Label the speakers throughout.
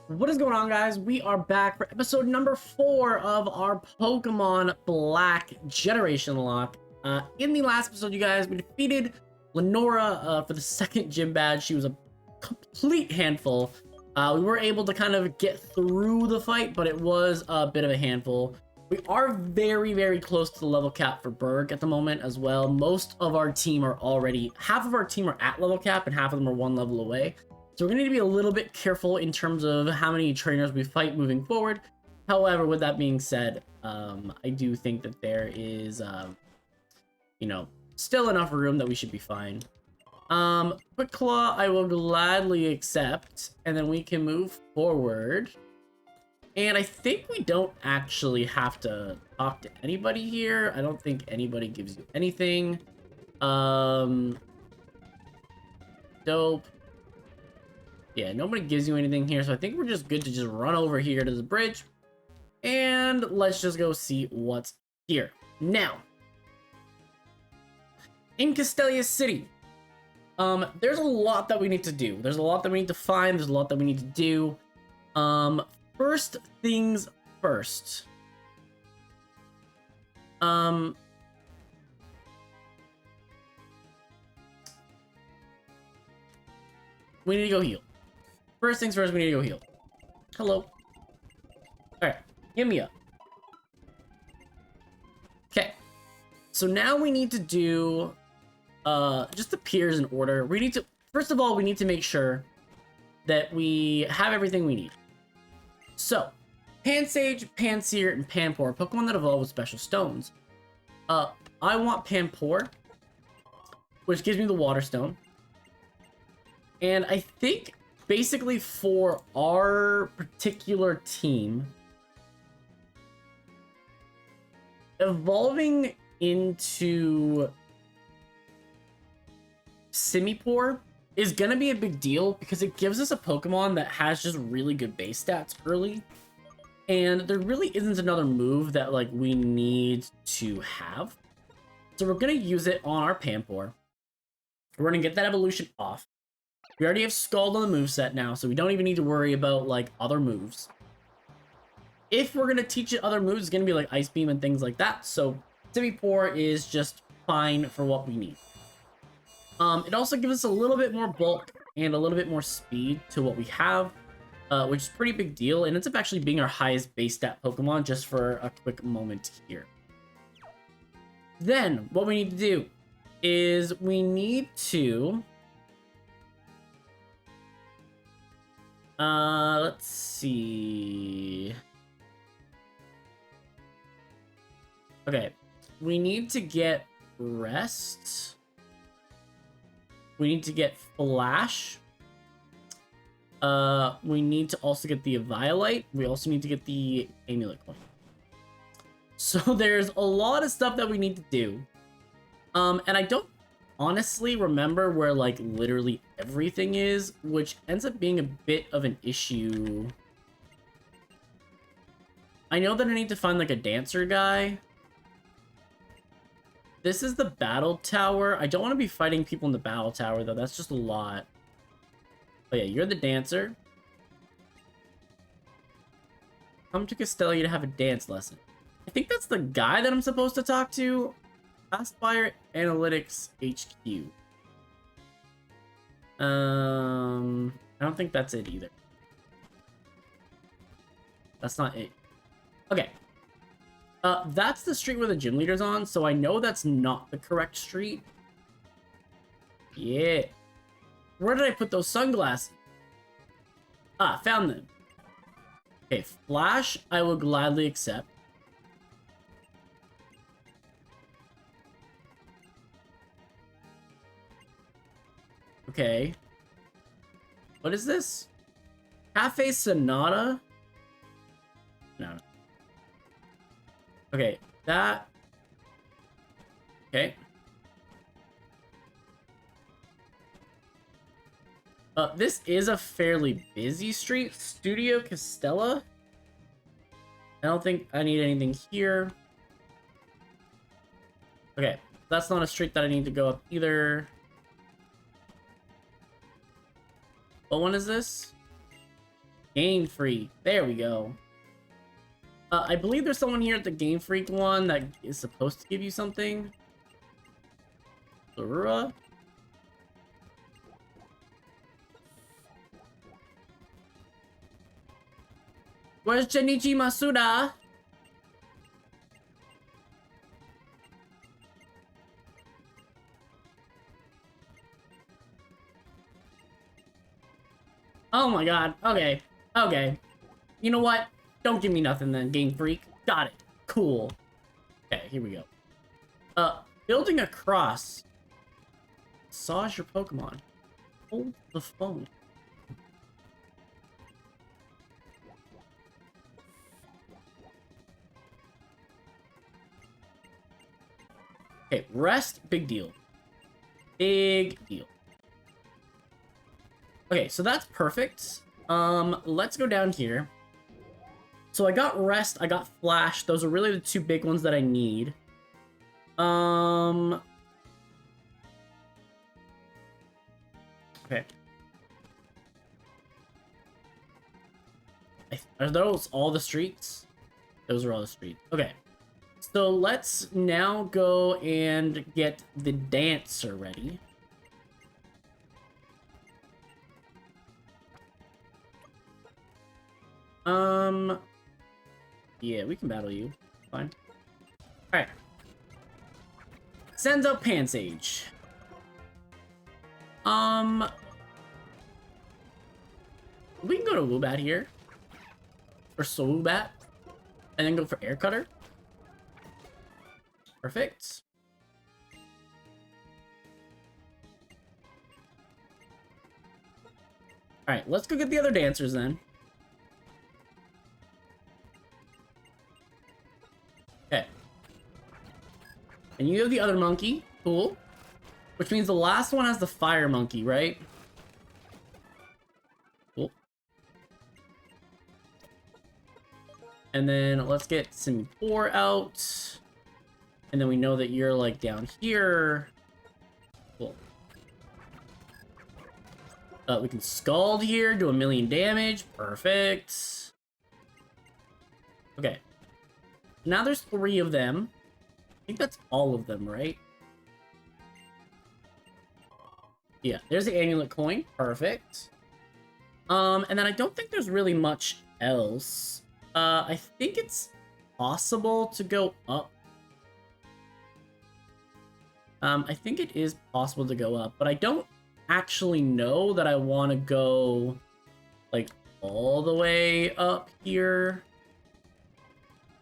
Speaker 1: What is going on, guys? We are back for episode number 4 of our Pokemon Black Generationlocke. In the last episode, you guys, we defeated Lenora for the second gym badge. She was a complete handful. We were able to kind of get through the fight, but it was a bit of a handful. We are very, very close to the level cap for Berg at the moment as well. Most of our team are already, half of our team are at level cap and half of them are one level away. So we're going to need to be a little bit careful in terms of how many trainers we fight moving forward. However, with that being said, I do think that there is, still enough room that we should be fine. Quick Claw, I will gladly accept, and then we can move forward. And I think we don't actually have to talk to anybody here. I don't think anybody gives you anything. Dope. Yeah, nobody gives you anything here, so I think we're just good to just run over here to the bridge. And let's just go see what's here. Now, in Castelia City, there's a lot that we need to do. There's a lot that we need to find. There's a lot that we need to do. First things first. We need to go heal. First things first, we need to go heal. Hello. Alright, give me up. Okay. So now we need to do just the peers in order. We need to, first of all, we need to make sure that we have everything we need. So, Pansage, Pansear, and Panpour, Pokemon that evolve with special stones. I want Panpour, which gives me the Water Stone. And I think basically for our particular team, evolving into Simipour is going to be a big deal because it gives us a Pokemon that has just really good base stats early. And there really isn't another move that like we need to have. So we're going to use it on our Panpour. We're going to get that evolution off. We already have Scald on the moveset now, so we don't even need to worry about, like, other moves. If we're going to teach it other moves, it's going to be, like, Ice Beam and things like that. So, Simipour is just fine for what we need. It also gives us a little bit more bulk and a little bit more speed to what we have, which is a pretty big deal. And ends up actually being our highest base stat Pokemon, just for a quick moment here. Then, what we need to do is we need to... let's see. Okay, we need to get Rest. We need to get Flash. We need to also get the Eviolite. We also need to get the Amulet Coin. So there's a lot of stuff that we need to do. And I don't honestly remember where like literally everything is, which ends up being a bit of an issue. I know that I need to find like a dancer guy. This is the battle tower. I don't want to be fighting people in the battle tower though. That's just a lot. Oh yeah, you're the dancer. Come to Castelia to have a dance lesson. I think that's the guy that I'm supposed to talk to. Aspire Analytics HQ. I don't think that's it either. That's not it. Okay. That's the street where the gym leader's on, so I know that's not the correct street. Yeah. Where did I put those sunglasses? Ah, found them. Okay, Flash, I will gladly accept. Okay. What is this? Cafe Sonata? No. Okay, that... Okay. This is a fairly busy street. Studio Castella? I don't think I need anything here. Okay, that's not a street that I need to go up either. What one is this? Game Freak. There we go. I believe there's someone here at the Game Freak one that is supposed to give you something. Zorua? Where's Junichi Masuda? Oh my god. Okay. Okay. You know what? Don't give me nothing then, Game Freak. Got it. Cool. Okay, here we go. Building a cross. Massage your Pokemon. Hold the phone. Okay, rest, big deal. Big deal. Okay, so that's perfect. Let's go down here. So I got rest, I got flash. Those are really the two big ones that I need. Okay. Are those all the streets? Those are all the streets. Okay. So let's now go and get the dancer ready. Yeah, we can battle you. Fine. Alright. Sends up Pansage. We can go to Woobat here. Or Swoobat. And then go for Air Cutter. Perfect. Alright, let's go get the other dancers then. Okay. And you have the other monkey. Cool. Which means the last one has the fire monkey, right? Cool. And then let's get some 4 out. And then we know that you're like down here. Cool. We can Scald here, do 1,000,000 damage. Perfect. Okay. Now there's 3 of them. I think that's all of them, right? Yeah, there's the amulet coin. Perfect. And then I don't think there's really much else. I think it's possible to go up. I think it is possible to go up, but I don't actually know that I want to go, like, all the way up here.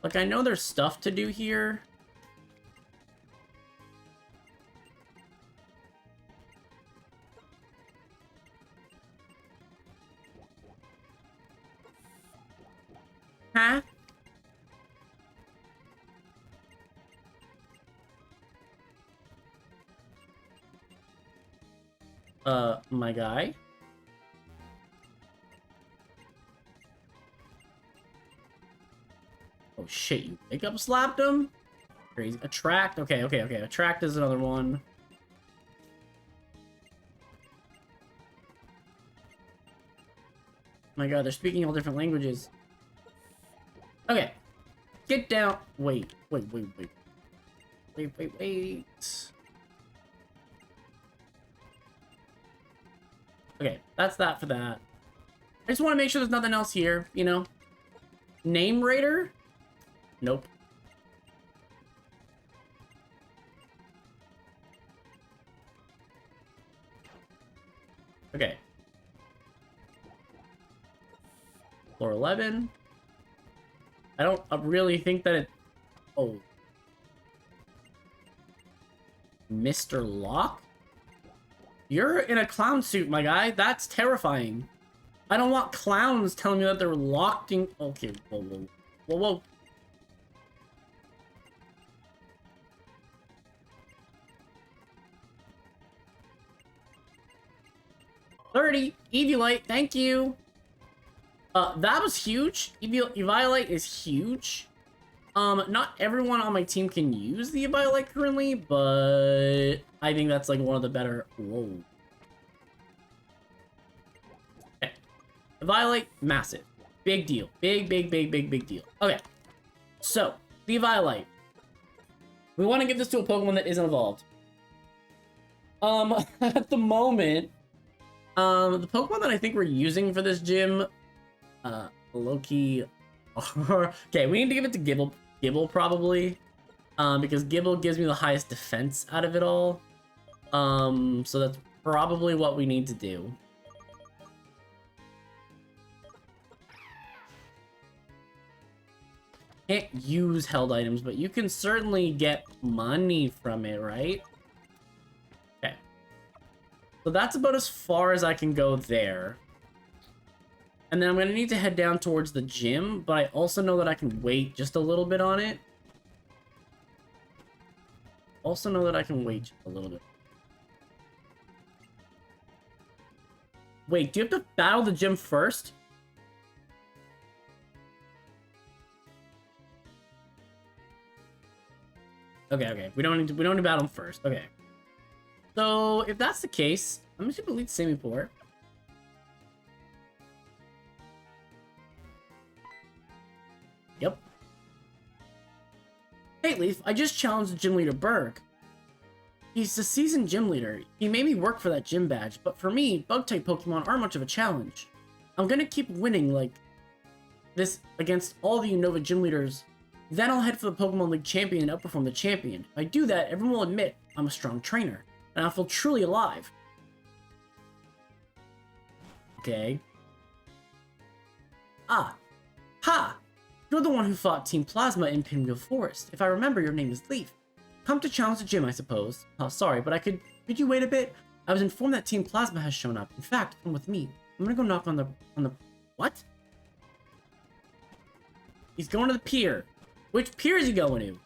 Speaker 1: Like, I know there's stuff to do here. Huh? My guy? Oh shit, you pickup slapped him? Crazy. Attract? Okay. Attract is another one. My god, they're speaking all different languages. Okay. Get down. Wait. Okay, that's that for that. I just want to make sure there's nothing else here, you know? Name Raider? Nope. Okay. Floor 11. I don't really think that it... Oh. Mr. Locke? You're in a clown suit, my guy. That's terrifying. I don't want clowns telling me that they're locked in... Okay, whoa. 30. Eviolite, thank you. That was huge. Eviolite is huge. Not everyone on my team can use the Eviolite currently, but I think that's like one of the better... Whoa. Okay. Eviolite, massive. Big deal. Big deal. Okay. So, the Eviolite. We want to give this to a Pokemon that isn't evolved. At the moment, the Pokemon that I think we're using for this gym, low-key, okay, we need to give it to Gibble probably, because Gibble gives me the highest defense out of it all. So that's probably what we need to do. Can't use held items, but you can certainly get money from it, right? Okay. So that's about as far as I can go there. And then I'm going to need to head down towards the gym, but I also know that I can wait just a little bit on it. Also know that I can wait just a little bit. Wait, do you have to battle the gym first? Okay. We don't need to battle him first. Okay. So if that's the case, I'm just gonna delete Semiport. Yep. Hey Leaf, I just challenged the gym leader Berg. He's a seasoned gym leader. He made me work for that gym badge, but for me, bug-type Pokemon aren't much of a challenge. I'm gonna keep winning like this against all the Unova gym leaders. Then I'll head for the Pokemon League champion and outperform the champion. If I do that, everyone will admit I'm a strong trainer, and I'll feel truly alive. Okay. Ah. Ha! You're the one who fought Team Plasma in Pinwheel Forest. If I remember, your name is Leaf. Come to challenge the gym, I suppose. Oh, sorry, but could you wait a bit? I was informed that Team Plasma has shown up. In fact, come with me. I'm gonna go knock on the what? He's going to the pier. Which pier is he going to?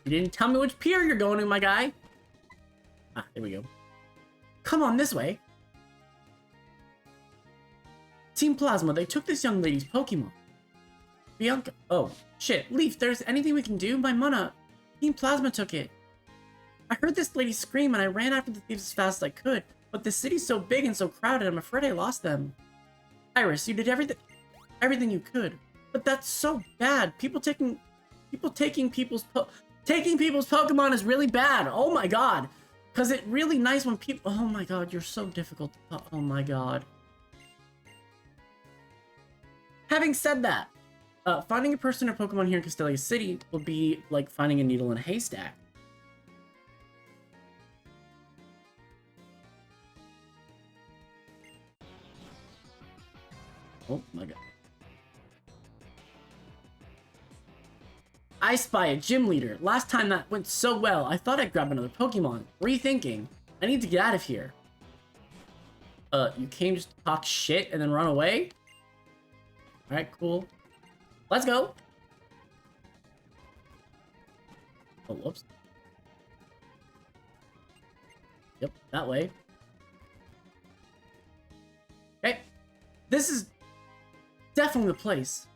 Speaker 1: You didn't tell me which pier you're going to, my guy. Ah, there we go. Come on this way. Team Plasma, they took this young lady's Pokemon. Bianca. Oh, shit. Leaf, there's anything we can do? My mana. Team Plasma took it. I heard this lady scream and I ran after the thieves as fast as I could. But the city's so big and so crowded, I'm afraid I lost them. Iris, you did everything you could. But that's so bad. Taking people's Pokemon is really bad. Oh my god. Cause it's really nice when people. Oh my god, you're so difficult. Oh my god. Having said that, finding a person or Pokemon here in Castelia City will be like finding a needle in a haystack. Oh my god. I spy a gym leader. Last time that went so well, I thought I'd grab another Pokemon. Rethinking. I need to get out of here. You came just to talk shit and then run away? Alright, cool. Let's go. Oh, whoops. Yep, that way. Okay. This is definitely the place.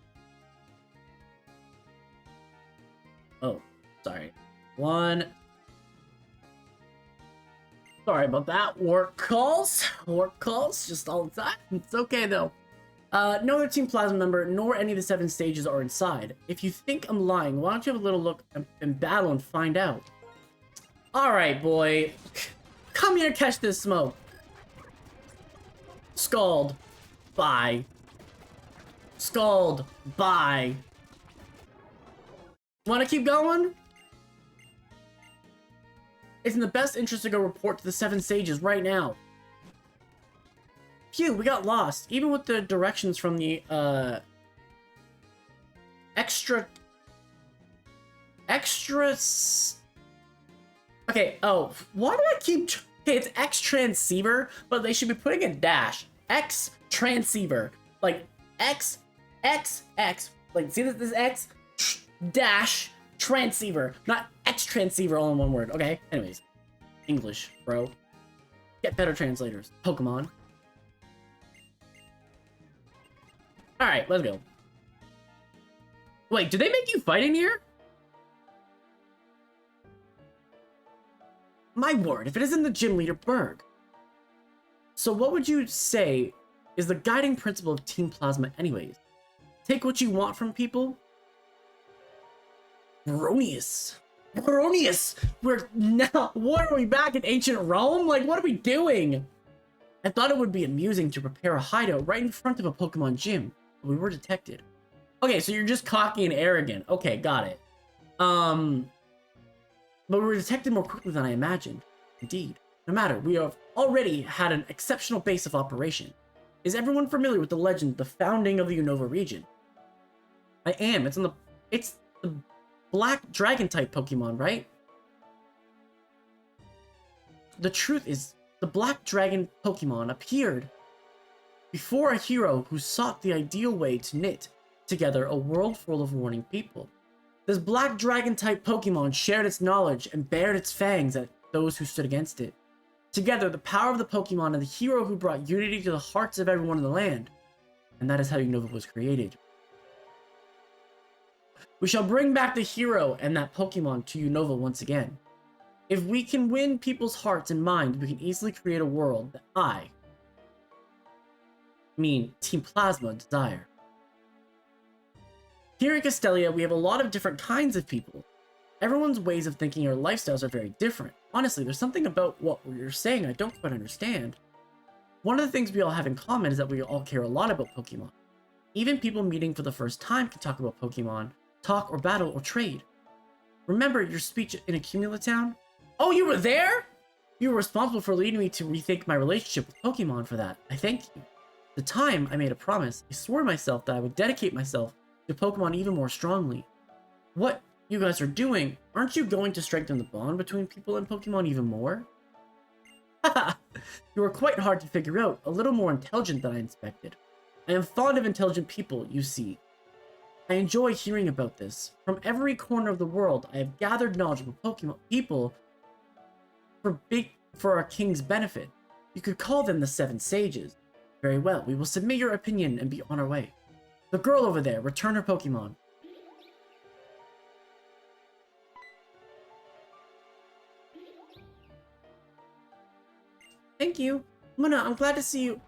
Speaker 1: Oh, sorry. Sorry about that. Work calls, just all the time. It's okay though. No other Team Plasma member, nor any of the 7 stages are inside. If you think I'm lying, why don't you have a little look and battle and find out? Alright, boy. Come here, catch this smoke. Scald. Bye. Scald. Bye. Wanna keep going? It's in the best interest to go report to the 7 sages right now. Phew, we got lost. Even with the directions from the, Okay, oh, why do I keep... Okay, it's X-Transceiver, but they should be putting a dash. X-Transceiver. Like, X, like, see this X? Dash Transceiver, not X-Transceiver all in one word, okay? Anyways, English, bro. Get better translators. Pokemon. Alright, let's go. Wait, do they make you fight in here? My word, if it isn't the gym leader Berg. So what would you say is the guiding principle of Team Plasma anyways? Take what you want from people? Baronius. Baronius! We're now... What are we back in ancient Rome? Like, what are we doing? I thought it would be amusing to prepare a hideout right in front of a Pokemon gym, but we were detected. Okay, so you're just cocky and arrogant. Okay, got it. But we were detected more quickly than I imagined. Indeed. No matter, we have already had an exceptional base of operation. Is everyone familiar with the legend, the founding of the Unova region? I am. It's the black dragon type Pokemon, right? The truth is, the black dragon Pokemon appeared before a hero who sought the ideal way to knit together a world full of warring people. This black dragon type Pokemon shared its knowledge and bared its fangs at those who stood against it. Together, the power of the Pokemon and the hero who brought unity to the hearts of everyone in the land. And that is how Unova was created. We shall bring back the hero and that Pokemon to Unova once again. If we can win people's hearts and minds, we can easily create a world that Team Plasma, desire. Here in Castelia, we have a lot of different kinds of people. Everyone's ways of thinking or lifestyles are very different. Honestly, there's something about what you're saying I don't quite understand. One of the things we all have in common is that we all care a lot about Pokemon. Even people meeting for the first time can talk about Pokemon, talk or battle or trade. Remember your speech in Accumula Town? Oh, you were there? You were responsible for leading me to rethink my relationship with Pokemon for that. I thank you. At the time, I made a promise. I swore to myself that I would dedicate myself to Pokemon even more strongly. What you guys are doing, aren't you going to strengthen the bond between people and Pokemon even more? Haha, you are quite hard to figure out, a little more intelligent than I expected. I am fond of intelligent people, you see. I enjoy hearing about this. From every corner of the world, I have gathered knowledgeable Pokemon people for our king's benefit. You could call them the Seven Sages. Very well, we will submit your opinion and be on our way. The girl over there, return her Pokemon. Thank you. Muna, I'm glad to see you.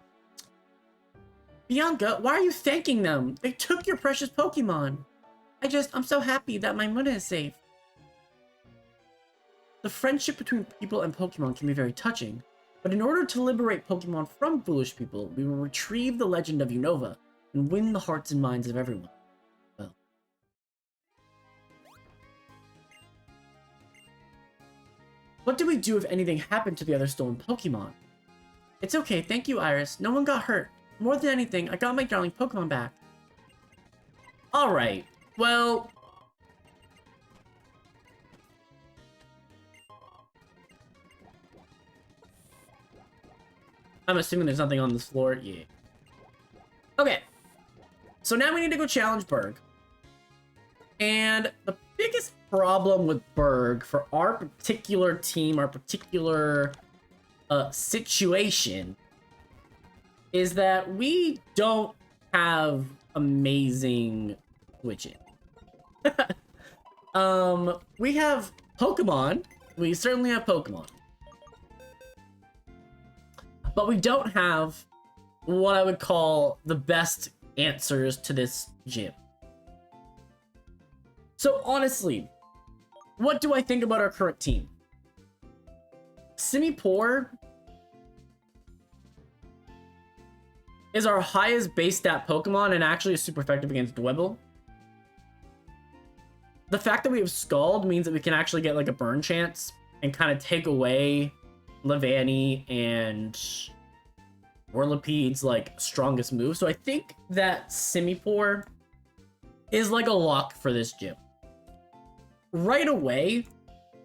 Speaker 1: Bianca, why are you thanking them? They took your precious Pokemon. I'm so happy that my Muna is safe. The friendship between people and Pokemon can be very touching, but in order to liberate Pokemon from foolish people, we will retrieve the legend of Unova and win the hearts and minds of everyone. Well. What do we do if anything happened to the other stolen Pokemon? It's okay, thank you, Iris. No one got hurt. More than anything, I got my darling Pokemon back. Alright, well... I'm assuming there's nothing on this floor. Yeah. Okay. So now we need to go challenge Berg. And the biggest problem with Berg for our particular team, our particular situation, is that we don't have amazing switching. We have Pokemon. We certainly have Pokemon. But we don't have what I would call the best answers to this gym. So honestly, what do I think about our current team? Simipour is our highest base stat Pokemon and actually is super effective against Dwebble. The fact that we have Scald means that we can actually get like a burn chance and kind of take away Levani and Whirlipede's like strongest move. So I think that Simipour is like a lock for this gym. Right away,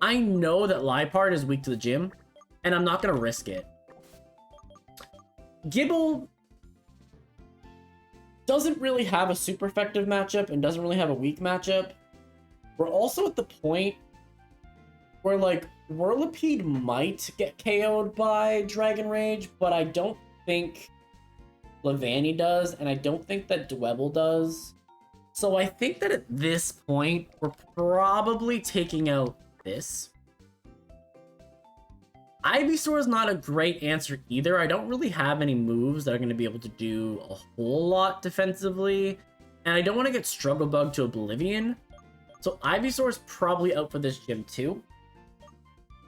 Speaker 1: I know that Liepard is weak to the gym, and I'm not gonna risk it. Gibble doesn't really have a super effective matchup and doesn't really have a weak matchup. We're also at the point where like Whirlipede might get KO'd by Dragon Rage, but I don't think Levani does, and I don't think that Dwebble does. So I think that at this point, we're probably taking out this. Ivysaur is not a great answer either. I don't really have any moves that are going to be able to do a whole lot defensively. And I don't want to get Struggle Bug to Oblivion. So Ivysaur is probably out for this gym too.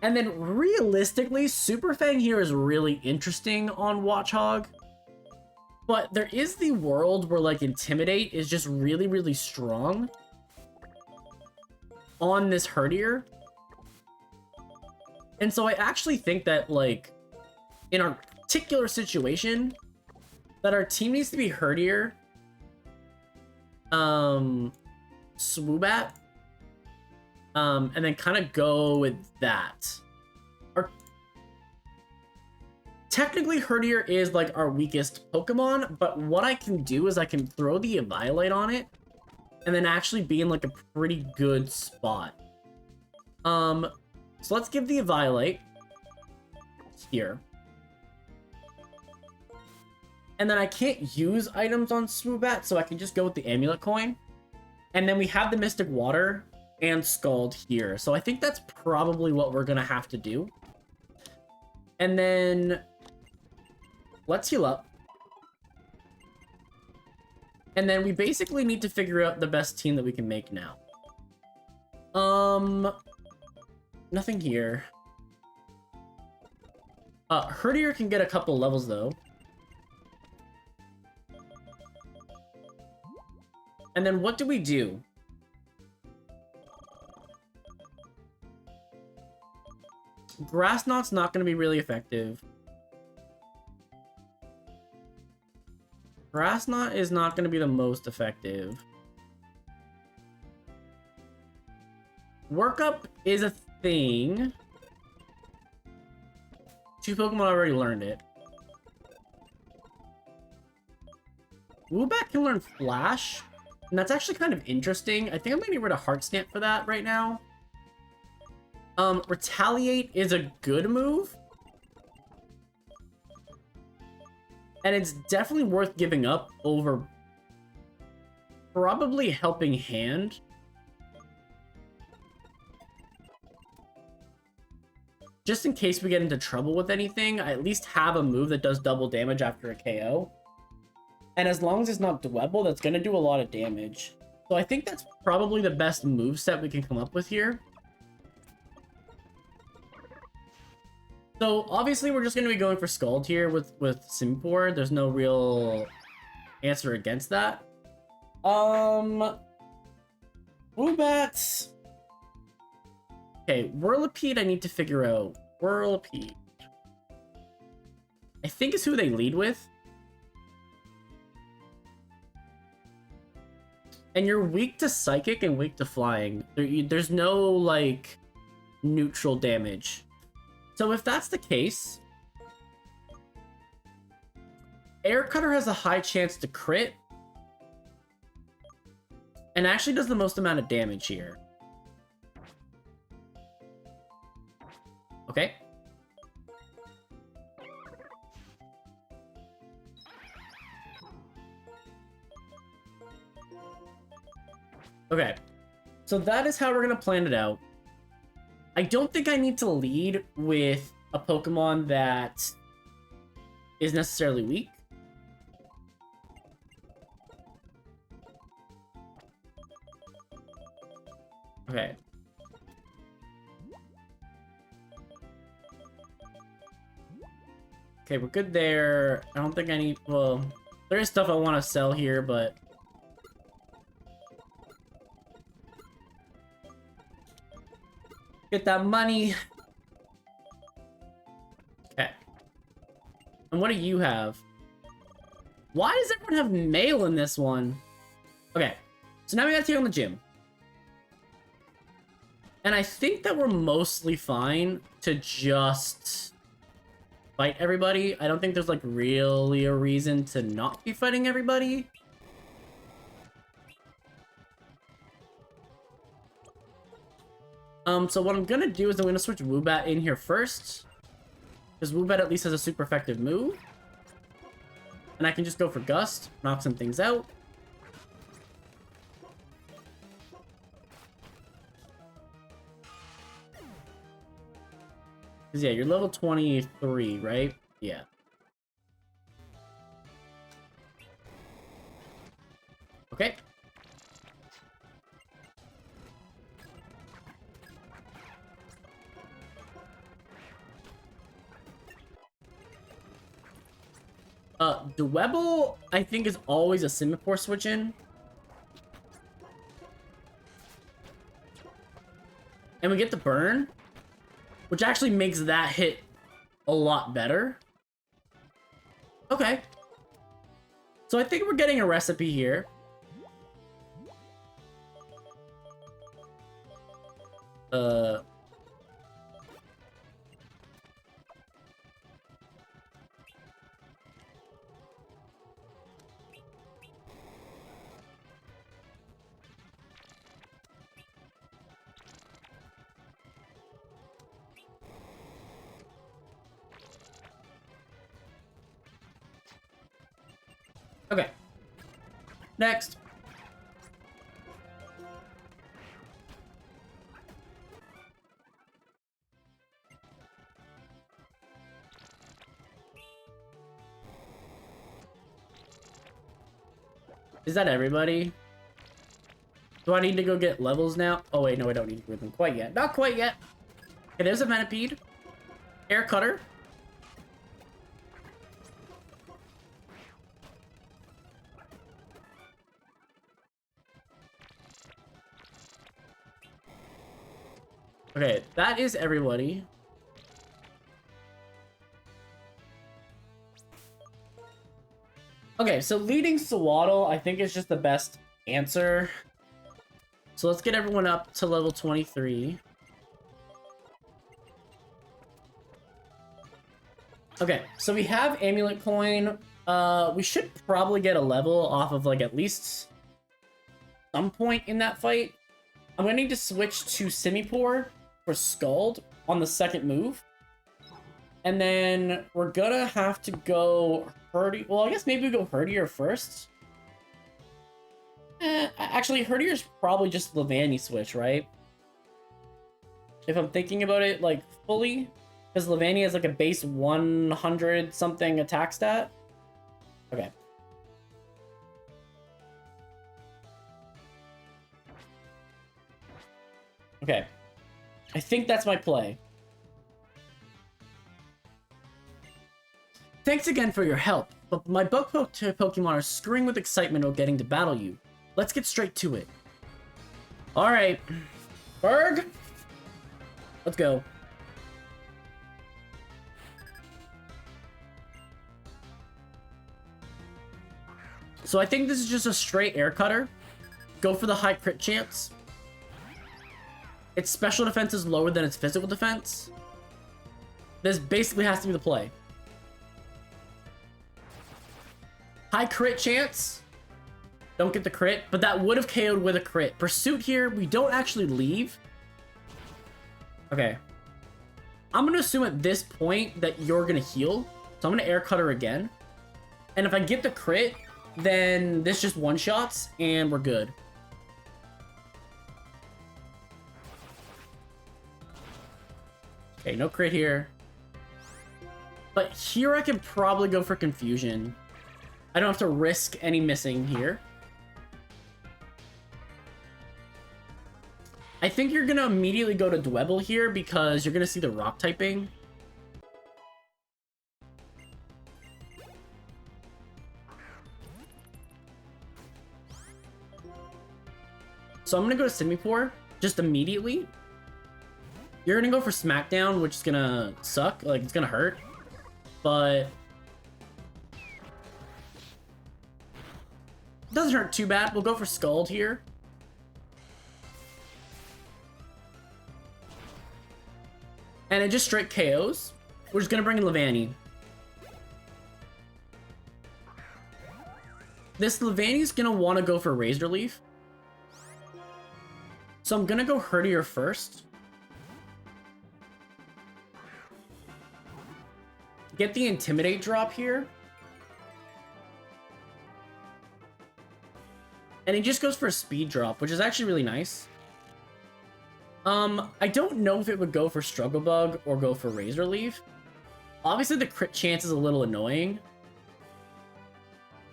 Speaker 1: And then realistically, Super Fang here is really interesting on Watchog. But there is the world where like Intimidate is just really, really strong on this Herdier. And so I actually think that like in our particular situation that our team needs to be Herdier, Swoobat, and then kind of go with that. Technically, Herdier is like our weakest Pokemon, but what I can do is I can throw the Eviolite on it and then actually be in like a pretty good spot. So let's give the Eviolite here. And then I can't use items on Swoobat, so I can just go with the Amulet Coin. And then we have the Mystic Water and Scald here. So I think that's probably what we're gonna have to do. And then let's heal up. And then we basically need to figure out the best team that we can make now. Nothing here. Herdier can get a couple levels though. And then what do we do? Grass Knot's not going to be really effective. Grass Knot is not going to be the most effective. Workup is a thing. 2 Pokemon already learned it. Woobat can learn Flash, and that's actually kind of interesting. I think I'm going to get rid of Heart Stamp for that right now. Retaliate is a good move. And it's definitely worth giving up over probably Helping Hand. Just in case we get into trouble with anything, I at least have a move that does double damage after a KO. And as long as it's not Dwebble, that's going to do a lot of damage. So I think that's probably the best moveset we can come up with here. So obviously we're just going to be going for Scald here with Simipour. There's no real answer against that. Woobat. Okay, Whirlipede I need to figure out. Whirlipede. I think is who they lead with. And you're weak to Psychic and weak to Flying. There's no, like, neutral damage. So if that's the case, Air Cutter has a high chance to crit. And actually does the most amount of damage here. Okay. Okay. So that is how we're going to plan it out. I don't think I need to lead with a Pokemon that is necessarily weak. Okay. Okay, we're good there. I don't think I need... Well, there is stuff I want to sell here, but... Get that money. Okay. And what do you have? Why does everyone have mail in this one? Okay. So now we gotta take on the gym. And I think that we're mostly fine to just fight everybody. I don't think there's like really a reason to not be fighting everybody. So what I'm gonna do is I'm gonna switch Woobat in here first. Because Woobat at least has a super effective move. And I can just go for Gust, knock some things out. Because, yeah, you're level 23, right? Yeah. Okay. Dwebble, I think, is always a Simipour switch in. And we get the burn, which actually makes that hit a lot better. Okay. So I think we're getting a recipe here. Okay. Next. Is that everybody? Do I need to go get levels now? Oh wait, no, I don't need to get them quite yet. Not quite yet. Okay, there's a Venipede. Air Cutter. Okay, that is everybody. Okay, so leading Sawaddle, I think, is just the best answer. So let's get everyone up to level 23. Okay, so we have Amulet Coin. We should probably get a level off of, like, at least some point in that fight. I'm gonna need to switch to Simipour for Scald on the second move. And then we're gonna have to go Herdier. Well, I guess maybe we go Herdier first. Actually, Herdier's probably just Levani switch, right? If I'm thinking about it, like, fully. Because Levani has, like, a base 100 something attack stat. Okay. Okay. I think that's my play. Thanks again for your help, but my bug Pokemon are screaming with excitement about getting to battle you. Let's get straight to it. Alright. Berg! Let's go. So I think this is just a straight air cutter. Go for the high crit chance. Its special defense is lower than its physical defense. This basically has to be the play. High crit chance. Don't get the crit, but that would have KO'd with a crit. Pursuit here, we don't actually leave. Okay. I'm going to assume at this point that you're going to heal. So I'm going to air cutter again. And if I get the crit, then this just one-shots and we're good. Okay, no crit here. But here I can probably go for confusion. I don't have to risk any missing here. I think you're going to immediately go to Dwebble here because you're going to see the rock typing. So I'm going to go to Simipour just immediately. You're going to go for Smackdown, which is going to suck. Like, it's going to hurt. But it doesn't hurt too bad. We'll go for Scald here. And it just straight KOs. We're just going to bring in Levani. This Levani's going to want to go for Razor Leaf. So I'm going to go Herdier first. Get the Intimidate drop here. And he just goes for a speed drop, which is actually really nice. I don't know if it would go for Struggle Bug or go for Razor Leaf. Obviously, the crit chance is a little annoying.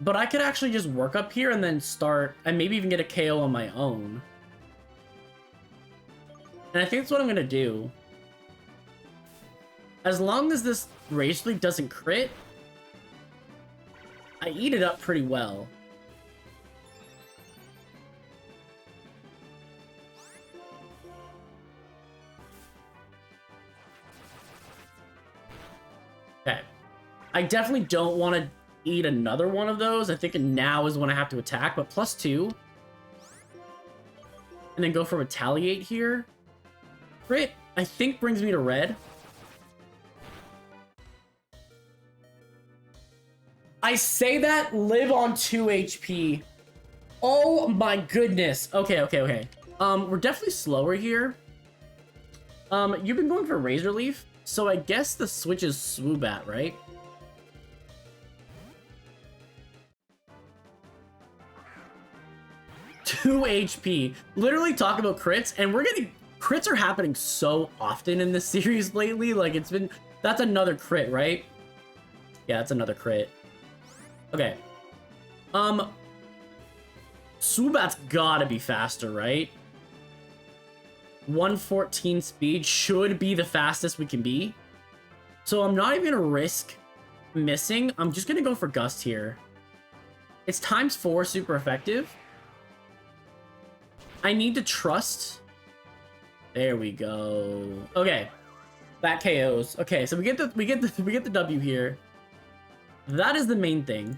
Speaker 1: But I could actually just work up here and then start, and maybe even get a KO on my own. And I think that's what I'm going to do. As long as this Razor Leaf doesn't crit, I eat it up pretty well. Okay. I definitely don't want to eat another one of those. I think now is when I have to attack, but +2. And then go for Retaliate here. Crit, I think, brings me to red. I say that, live on 2 HP. Oh my goodness. Okay. We're definitely slower here. You've been going for Razor Leaf, so I guess the switch is Swoobat, right? Two HP. Literally talk about crits, and we're getting... Crits are happening so often in this series lately. Like, it's been... That's another crit, right? Yeah, that's another crit. Okay. Swoobat's gotta be faster, right? 114 speed should be the fastest we can be. So I'm not even gonna risk missing. I'm just gonna go for Gust here. It's ×4 super effective. I need to trust. There we go. Okay. That KOs. Okay, so we get the W here. That is the main thing.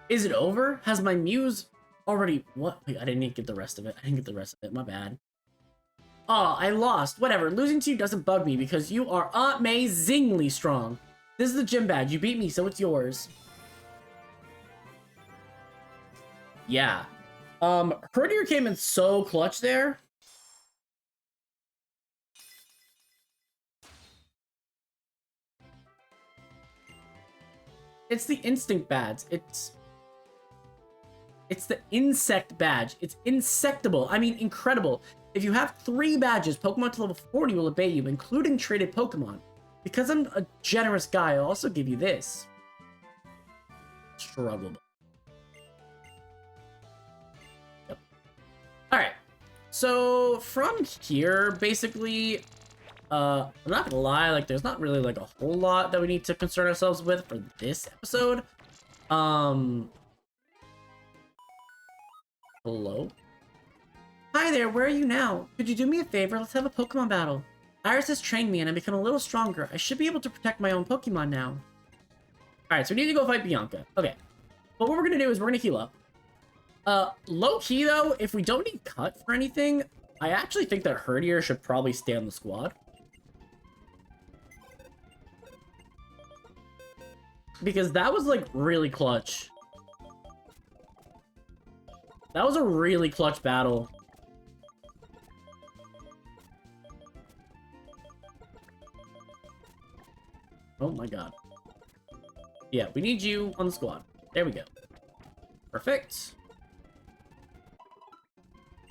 Speaker 1: Is it over? Has my Muse already... What? Wait, I didn't get the rest of it. My bad. Oh, I lost. Whatever. Losing to you doesn't bug me because you are amazingly strong. This is the gym badge. You beat me, so it's yours. Yeah. Herdier came in so clutch there. It's the instinct badge. It's the insect badge. It's insectable. I mean, incredible. If you have 3 badges, Pokemon to level 40 will obey you, including traded Pokemon. Because I'm a generous guy, I'll also give you this. Struggle. Yep. Alright. So, from here, basically, I'm not gonna lie, like, there's not really, like, a whole lot that we need to concern ourselves with for this episode. Hello? Hi there, where are you now? Could you do me a favor? Let's have a Pokemon battle. Iris has trained me and I've become a little stronger. I should be able to protect my own Pokemon now. Alright, so we need to go fight Bianca. Okay. But what we're gonna do is we're gonna heal up. Low-key, though, if we don't need cut for anything, I actually think that Herdier should probably stay on the squad. Because that was, like, really clutch. That was a really clutch battle. Oh my god. Yeah, we need you on the squad. There we go. Perfect.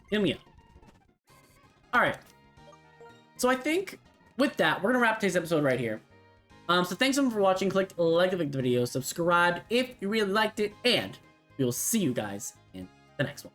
Speaker 1: Heal me up. Alright. So I think with that, we're gonna wrap today's episode right here. So thanks everyone for watching. Click like the video, subscribe if you really liked it, and we will see you guys in the next one.